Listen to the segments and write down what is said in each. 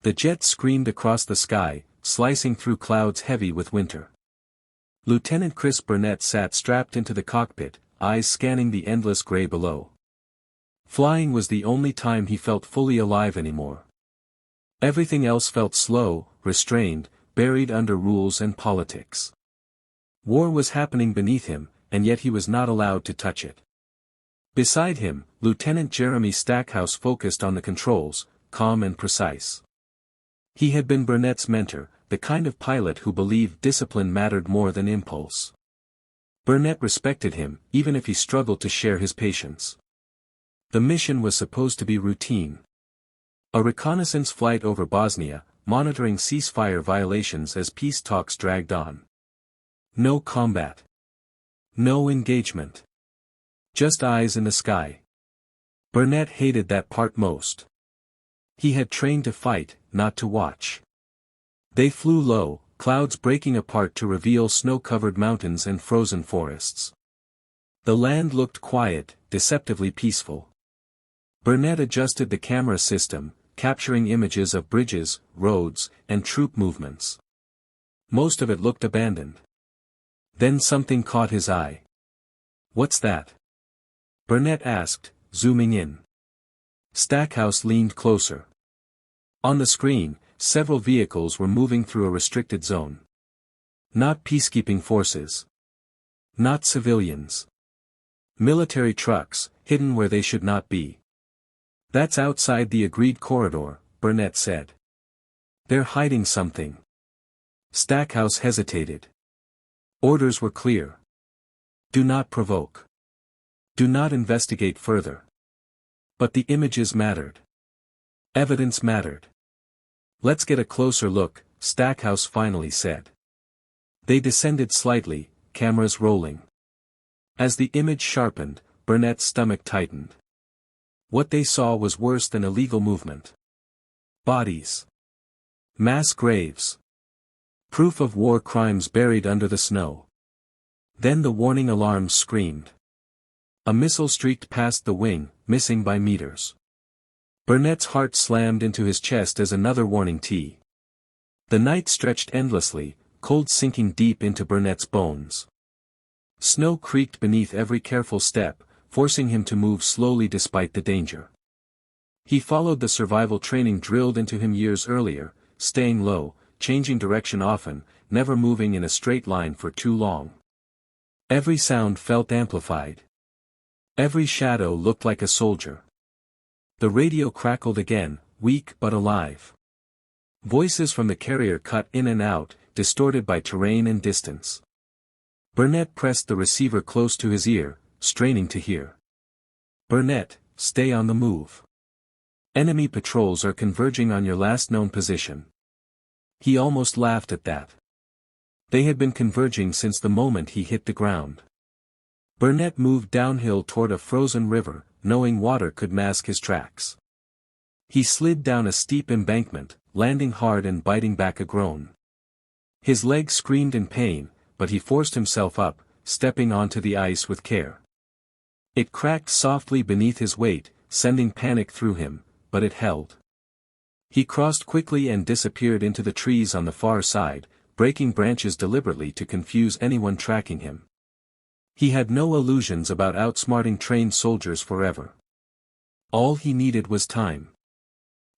The jet screamed across the sky, slicing through clouds heavy with winter. Lieutenant Chris Burnett sat strapped into the cockpit, eyes scanning the endless gray below. Flying was the only time he felt fully alive anymore. Everything else felt slow, restrained, buried under rules and politics. War was happening beneath him, and yet he was not allowed to touch it. Beside him, Lieutenant Jeremy Stackhouse focused on the controls, calm and precise. He had been Burnett's mentor, the kind of pilot who believed discipline mattered more than impulse. Burnett respected him, even if he struggled to share his patience. The mission was supposed to be routine. A reconnaissance flight over Bosnia, monitoring ceasefire violations as peace talks dragged on. No combat. No engagement. Just eyes in the sky. Burnett hated that part most. He had trained to fight, not to watch. They flew low, clouds breaking apart to reveal snow-covered mountains and frozen forests. The land looked quiet, deceptively peaceful. Burnett adjusted the camera system, capturing images of bridges, roads, and troop movements. Most of it looked abandoned. Then something caught his eye. "What's that?" Burnett asked, zooming in. Stackhouse leaned closer. On the screen, several vehicles were moving through a restricted zone. Not peacekeeping forces. Not civilians. Military trucks, hidden where they should not be. "That's outside the agreed corridor," Burnett said. "They're hiding something." Stackhouse hesitated. Orders were clear. Do not provoke. Do not investigate further. But the images mattered. Evidence mattered. "Let's get a closer look," Stackhouse finally said. They descended slightly, cameras rolling. As the image sharpened, Burnett's stomach tightened. What they saw was worse than illegal movement. Bodies. Mass graves. Proof of war crimes buried under the snow. Then the warning alarms screamed. A missile streaked past the wing, missing by meters. Burnett's heart slammed into his chest as another warning tee. The night stretched endlessly, cold sinking deep into Burnett's bones. Snow creaked beneath every careful step, forcing him to move slowly despite the danger. He followed the survival training drilled into him years earlier, staying low, changing direction often, never moving in a straight line for too long. Every sound felt amplified. Every shadow looked like a soldier. The radio crackled again, weak but alive. Voices from the carrier cut in and out, distorted by terrain and distance. Burnett pressed the receiver close to his ear, straining to hear. "Burnett, stay on the move. Enemy patrols are converging on your last known position." He almost laughed at that. They had been converging since the moment he hit the ground. Burnett moved downhill toward a frozen river, knowing water could mask his tracks. He slid down a steep embankment, landing hard and biting back a groan. His legs screamed in pain, but he forced himself up, stepping onto the ice with care. It cracked softly beneath his weight, sending panic through him, but it held. He crossed quickly and disappeared into the trees on the far side, breaking branches deliberately to confuse anyone tracking him. He had no illusions about outsmarting trained soldiers forever. All he needed was time.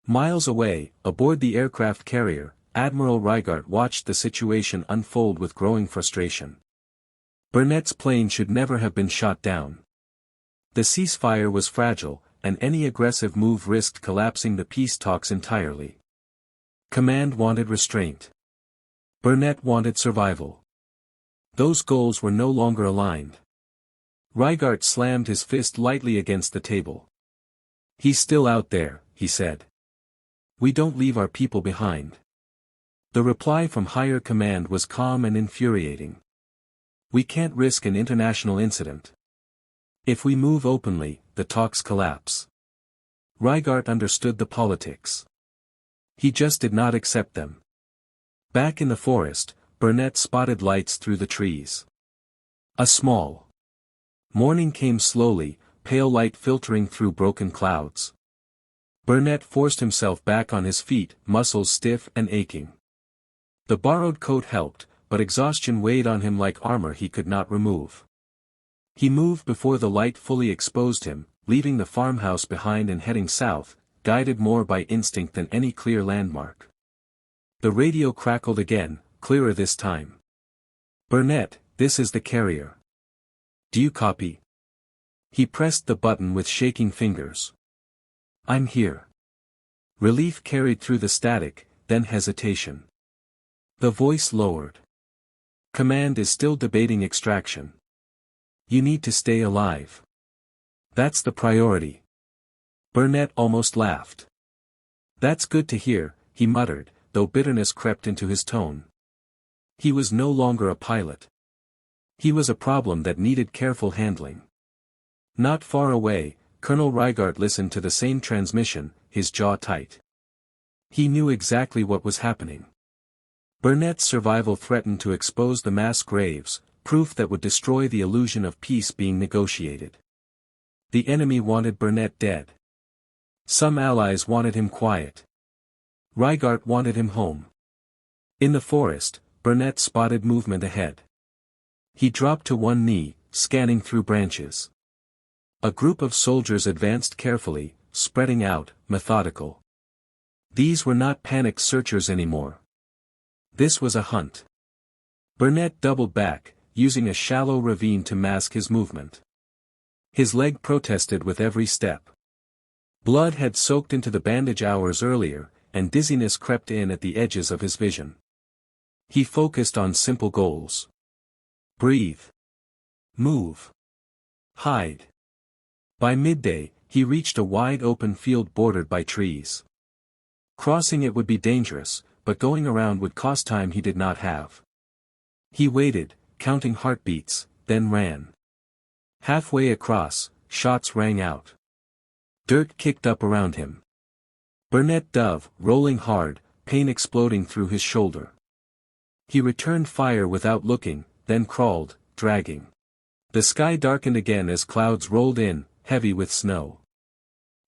Miles away, aboard the aircraft carrier, Admiral Reigart watched the situation unfold with growing frustration. Burnett's plane should never have been shot down. The ceasefire was fragile, and any aggressive move risked collapsing the peace talks entirely. Command wanted restraint. Burnett wanted survival. Those goals were no longer aligned. Reigart slammed his fist lightly against the table. "He's still out there," he said. "We don't leave our people behind." The reply from higher command was calm and infuriating. "We can't risk an international incident. If we move openly, the talks collapse." Reigart understood the politics. He just did not accept them. Back in the forest, Burnett spotted lights through the trees. A small morning came slowly, pale light filtering through broken clouds. Burnett forced himself back on his feet, muscles stiff and aching. The borrowed coat helped, but exhaustion weighed on him like armor he could not remove. He moved before the light fully exposed him, leaving the farmhouse behind and heading south, guided more by instinct than any clear landmark. The radio crackled again, clearer this time. "Burnett, this is the carrier. Do you copy?" He pressed the button with shaking fingers. "I'm here." Relief carried through the static, then hesitation. The voice lowered. "Command is still debating extraction. You need to stay alive. That's the priority." Burnett almost laughed. "That's good to hear," he muttered, though bitterness crept into his tone. He was no longer a pilot. He was a problem that needed careful handling. Not far away, Colonel Reigart listened to the same transmission, his jaw tight. He knew exactly what was happening. Burnett's survival threatened to expose the mass graves, proof that would destroy the illusion of peace being negotiated. The enemy wanted Burnett dead. Some allies wanted him quiet. Reigart wanted him home. In the forest, Burnett spotted movement ahead. He dropped to one knee, scanning through branches. A group of soldiers advanced carefully, spreading out, methodical. These were not panicked searchers anymore. This was a hunt. Burnett doubled back, using a shallow ravine to mask his movement. His leg protested with every step. Blood had soaked into the bandage hours earlier, and dizziness crept in at the edges of his vision. He focused on simple goals. Breathe. Move. Hide. By midday, he reached a wide open field bordered by trees. Crossing it would be dangerous, but going around would cost time he did not have. He waited, counting heartbeats, then ran. Halfway across, shots rang out. Dirt kicked up around him. Burnett dove, rolling hard, pain exploding through his shoulder. He returned fire without looking, then crawled, dragging. The sky darkened again as clouds rolled in, heavy with snow.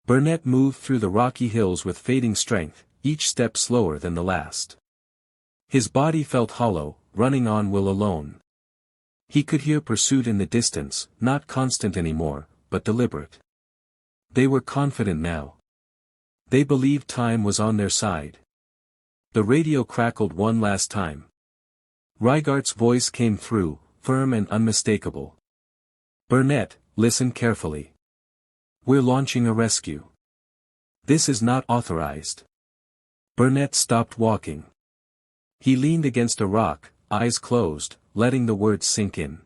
Burnett moved through the rocky hills with fading strength, each step slower than the last. His body felt hollow, running on will alone. He could hear pursuit in the distance, not constant anymore, but deliberate. They were confident now. They believed time was on their side. The radio crackled one last time. Reigart's voice came through, firm and unmistakable. "Burnett, listen carefully. We're launching a rescue. This is not authorized." Burnett stopped walking. He leaned against a rock, eyes closed, letting the words sink in.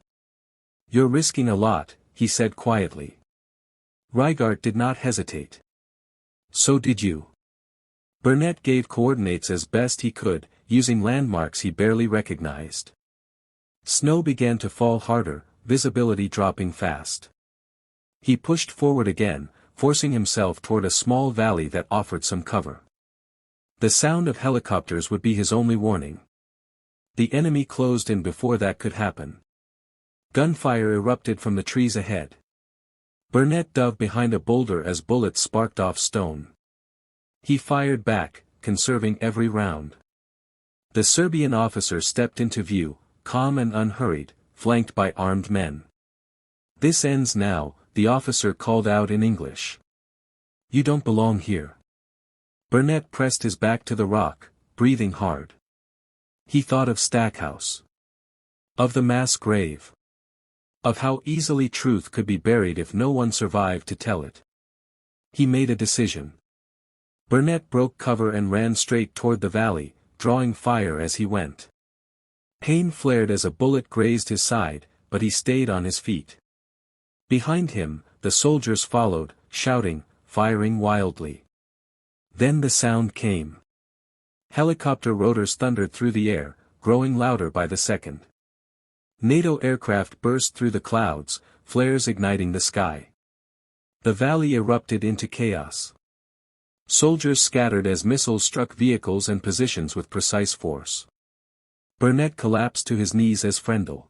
"You're risking a lot," he said quietly. Reigart did not hesitate. "So did you." Burnett gave coordinates as best he could, using landmarks he barely recognized. Snow began to fall harder, visibility dropping fast. He pushed forward again, forcing himself toward a small valley that offered some cover. The sound of helicopters would be his only warning. The enemy closed in before that could happen. Gunfire erupted from the trees ahead. Burnett dove behind a boulder as bullets sparked off stone. He fired back, conserving every round. The Serbian officer stepped into view, calm and unhurried, flanked by armed men. "This ends now," the officer called out in English. "You don't belong here." Burnett pressed his back to the rock, breathing hard. He thought of Stackhouse. Of the mass grave. Of how easily truth could be buried if no one survived to tell it. He made a decision. Burnett broke cover and ran straight toward the valley, drawing fire as he went. Pain flared as a bullet grazed his side, but he stayed on his feet. Behind him, the soldiers followed, shouting, firing wildly. Then the sound came. Helicopter rotors thundered through the air, growing louder by the second. NATO aircraft burst through the clouds, flares igniting the sky. The valley erupted into chaos. Soldiers scattered as missiles struck vehicles and positions with precise force. Burnett collapsed to his knees as Frendel.